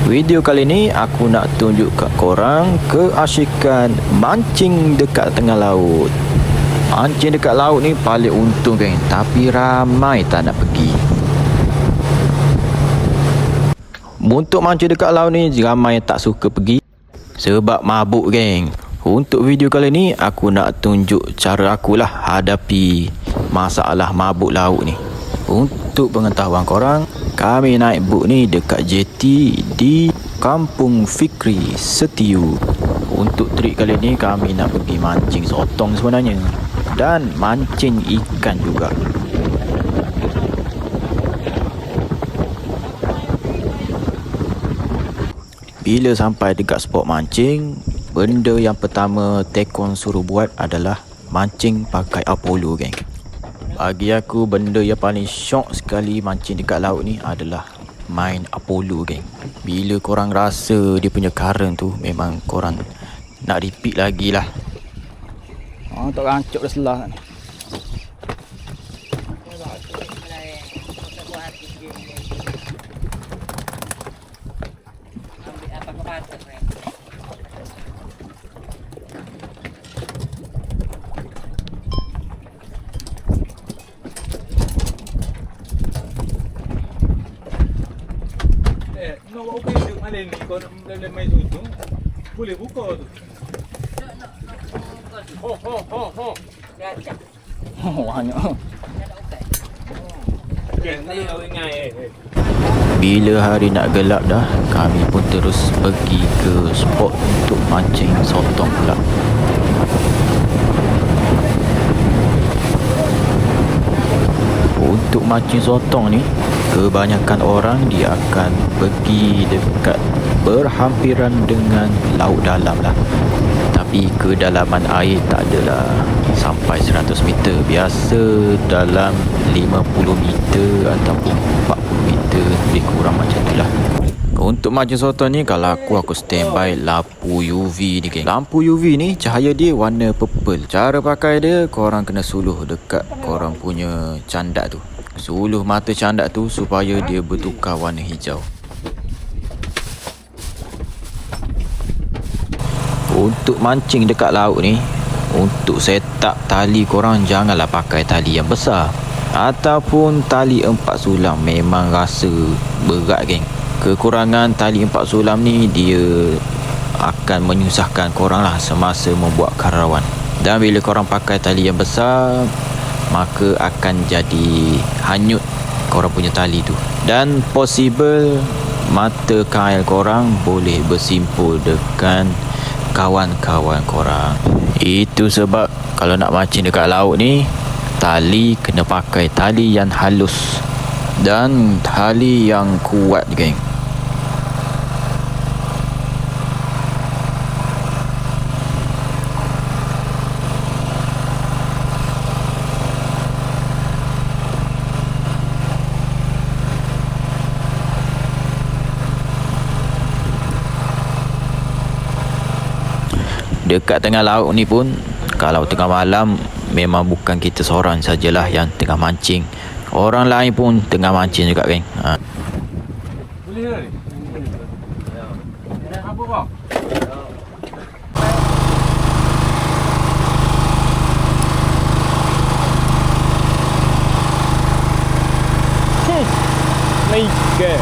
Video kali ni aku nak tunjuk kat korang keasyikan mancing dekat tengah laut. Mancing dekat laut ni paling untung geng, tapi ramai tak nak pergi. Untuk mancing dekat laut ni ramai tak suka pergi sebab mabuk geng. Untuk video kali ni aku nak tunjuk cara akulah hadapi masalah mabuk laut ni. Untuk pengetahuan korang, kami naik bot ni dekat JT di Kampung Fikri Setiu. Untuk trik kali ni kami nak pergi mancing sotong sebenarnya, dan mancing ikan juga. Bila sampai dekat spot mancing, benda yang pertama Tekon suruh buat adalah mancing pakai Apollo geng. Bagi aku benda yang paling syok sekali mancing dekat laut ni adalah main Apollo geng. Bila korang rasa dia punya current tu, memang korang nak repeat lagi lah. Tak rancuk dah selah ni. Nak buat okey duduk malam ni, kau nak main suntung, boleh buka tu. Ho. Banyak. Okey, Bila hari nak gelap dah, kami pun terus pergi ke spot untuk mancing sotong pula. Untuk mancing sotong ni, kebanyakan orang dia akan pergi dekat berhampiran dengan laut dalam lah. Tapi kedalaman air tak adalah sampai 100 meter. Biasa dalam 50 meter ataupun 40 meter, lebih kurang macam tu lah. Untuk mancing sotong ni, kalau aku standby lampu UV ni geng. Lampu UV ni cahaya dia warna purple. Cara pakai dia, korang kena suluh dekat korang punya candak tu. Suluh mata candak tu supaya dia bertukar warna hijau. Untuk mancing dekat laut ni, untuk set up tali korang janganlah pakai tali yang besar ataupun tali 4 sulam. Memang rasa berat geng. Kekurangan tali 4 sulam ni, dia akan menyusahkan korang lah semasa membuat karawan. Dan bila korang pakai tali yang besar, maka akan jadi hanyut korang punya tali tu, dan possible mata kail korang boleh bersimpul dengan kawan-kawan korang. Itu sebab kalau nak mancing dekat laut ni, tali kena pakai tali yang halus dan tali yang kuat geng. Dekat tengah laut ni pun, kalau tengah malam, memang bukan kita seorang sajalah yang tengah mancing. Orang lain pun tengah mancing juga geng. boleh ke ni? Apa bang? Naik ke?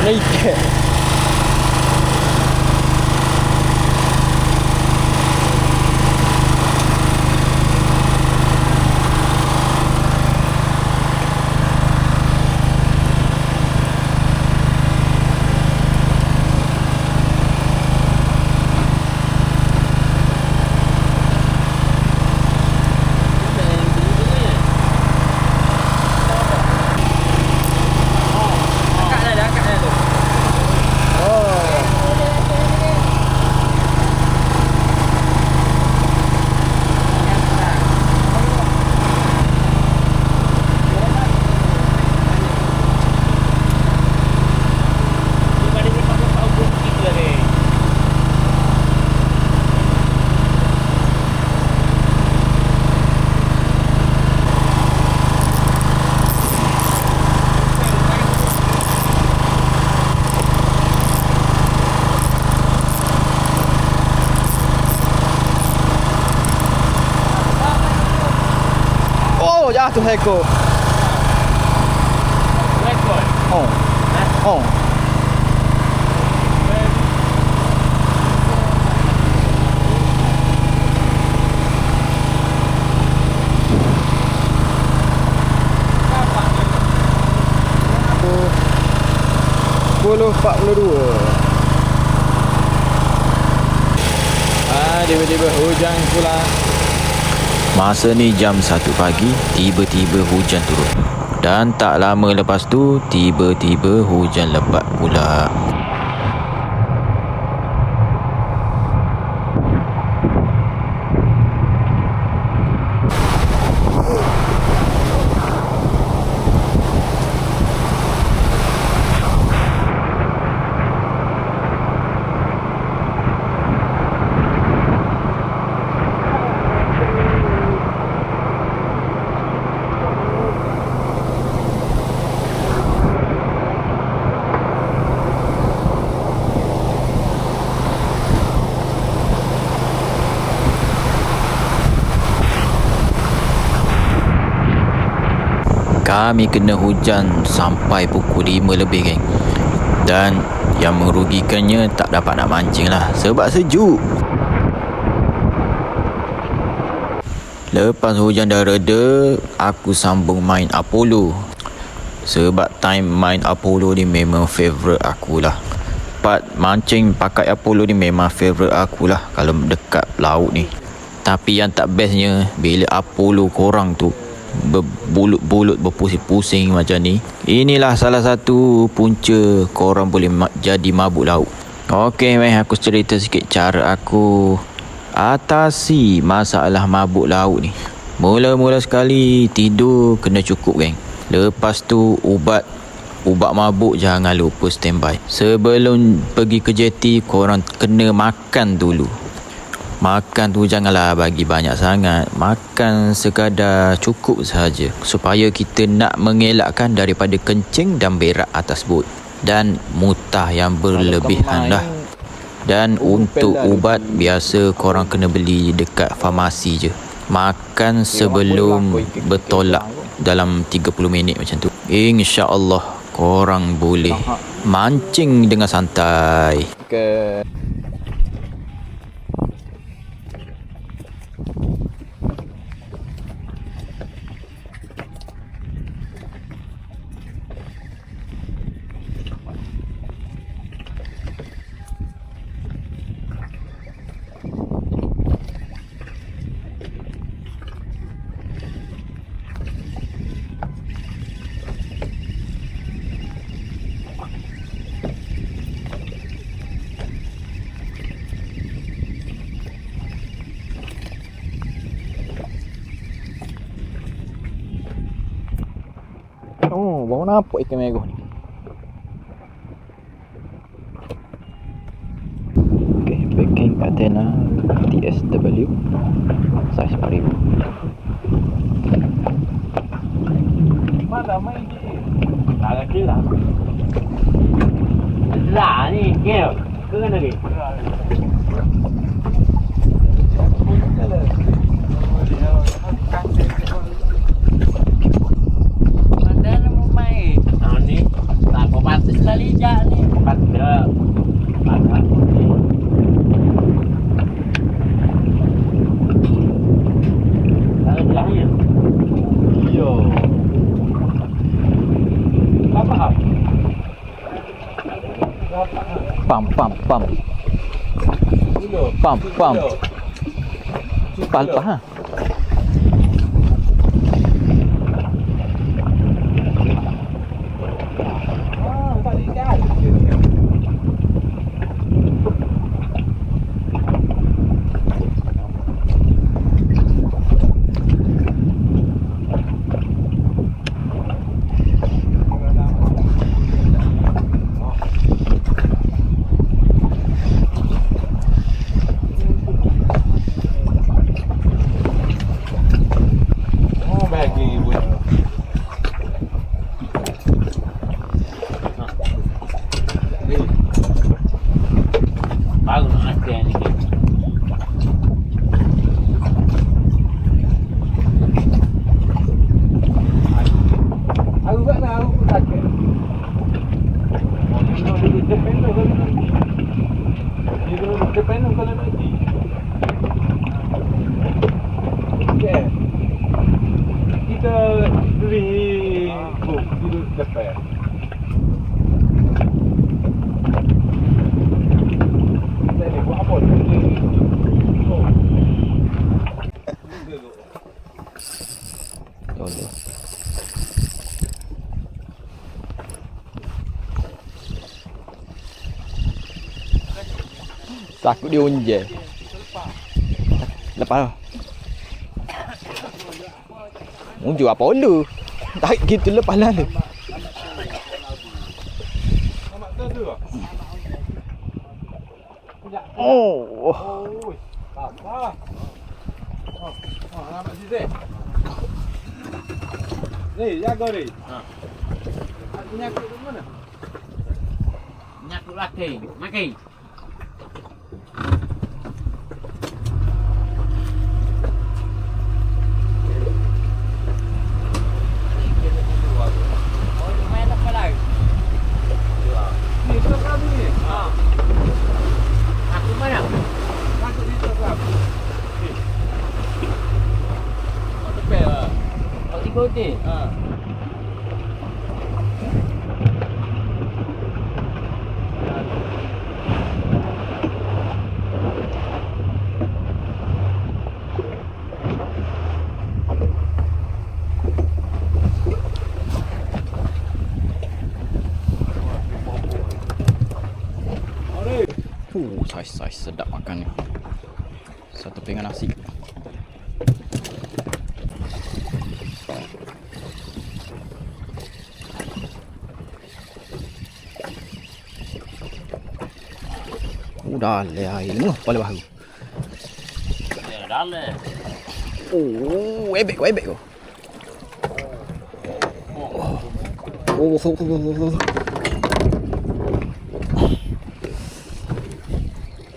Naik ke? Oh, jatuh ekor. Rekod. Oh. Oh. Pukul 42. Tiba-tiba hujan pula. Masa ni jam 1 pagi, tiba-tiba hujan turun. Dan tak lama lepas tu, tiba-tiba hujan lebat pula. Kami kena hujan sampai pukul 5 lebih, geng. Dan yang merugikannya tak dapat nak mancing lah sebab sejuk. Lepas hujan dah reda, aku sambung main Apollo. Sebab time main Apollo ni memang favourite aku lah. Part mancing pakai Apollo ni memang favourite aku lah kalau dekat laut ni. Tapi yang tak bestnya, bila Apollo korang tu berbulut-bulut berpusing-pusing macam ni, inilah salah satu punca korang boleh jadi mabuk laut. Okey, aku cerita sikit cara aku atasi masalah mabuk laut ni. Mula-mula sekali tidur kena cukup, geng. Lepas tu ubat mabuk jangan lupa standby. Sebelum pergi ke jeti, korang kena makan dulu. Makan tu janganlah bagi banyak sangat. Makan sekadar cukup sahaja supaya kita nak mengelakkan daripada kencing dan berak atas bot dan muntah yang berlebihan lah. Dan untuk ubat biasa korang kena beli dekat farmasi je. Makan sebelum bertolak dalam 30 minit macam tu. InsyaAllah korang boleh mancing dengan santai. Okay. Oh, baru nampak ikan merah ni. Okay, packing Athena TSW saiz 4000. Mana main je? Tak ada lah. Lah ni, kau. Kau kena lagi. Lijak ni pada pada ni ada jahil yo apa Pam. Palpa ha. Depan. Ni buat apa ni? Tolong. Takut dia unjel. Lepas lah. Unjul apa lu? Tarik gitu lepas lah lu. Nampak tu tu. Oh. Oh. Apa? Oh, nampak sini. Ni, jaga ni. Ha. Aku nyakut di mana? Nyakut lagi, makin. Ni sebelah ni. Ha. Aku mana? Masuk di sebelah. Ni. Oh, tepi lah. Kau ikuti. Ha. Saiz sedap makan ni. Satu pinggan nasi. Dah le air ni paling baru. Ya, dah le. Oh, ebek kau. Oh.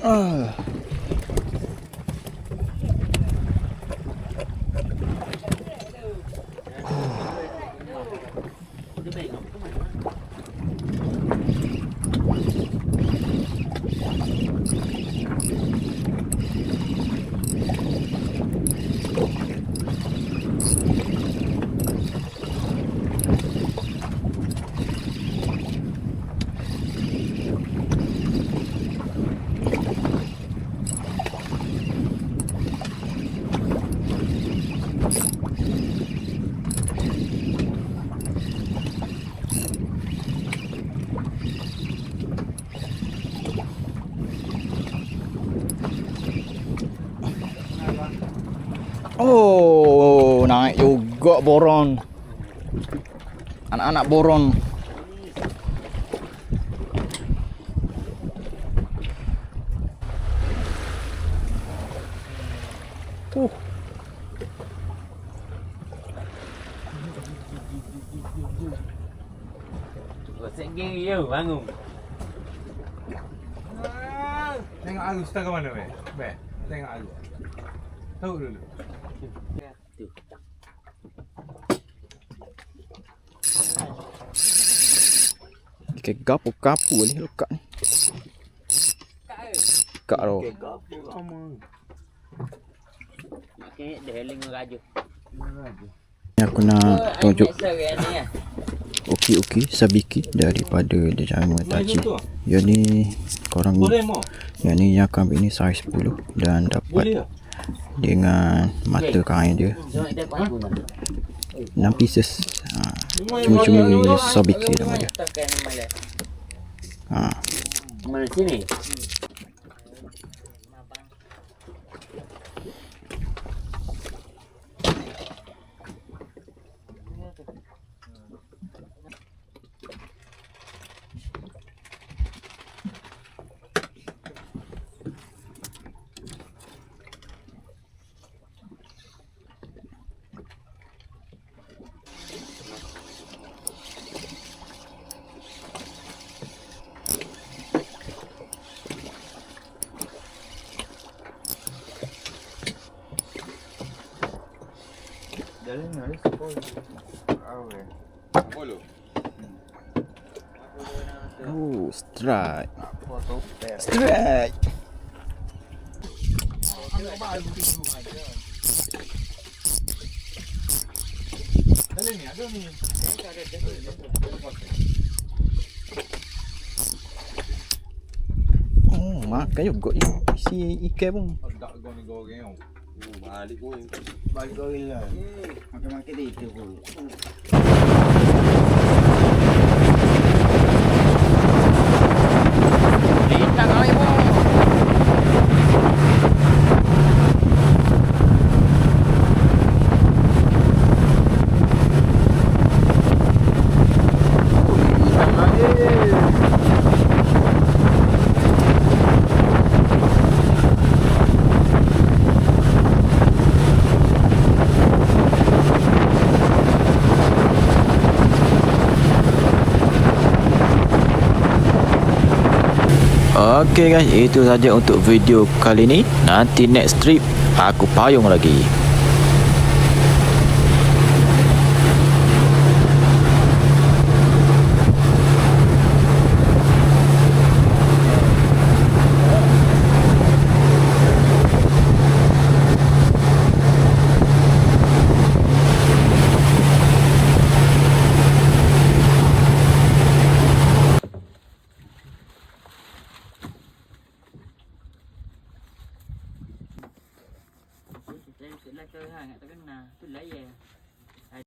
Ah. Oh, naik juga boron. Anak-anak boron. Gosek gigi you, bangun. Tengok arus tak ke mana, weh? Weh, tengok arus. Tahu dulu. Ikan gapu-gapu ni lekat ni. Kak roh. Makin dia heling raja. Aku nak tunjuk okey sabiki daripada The Jama Taji. Yang ni korang Boleh mau? yang ni yang akan ambil ni saiz 10 dan dapat dengan mata kain dia 6 pieces. Cumi-cumi sabiki nama dia. Mana sini? Oh, strike. Strike. Ada ni. Oh, makan juga isi ikan pun. Ada goreng. Balik goreng lah. Makan-makan dia itu pun. Lintang kau ibu. Okey guys, itu saja untuk video kali ni. Nanti next trip aku payung lagi.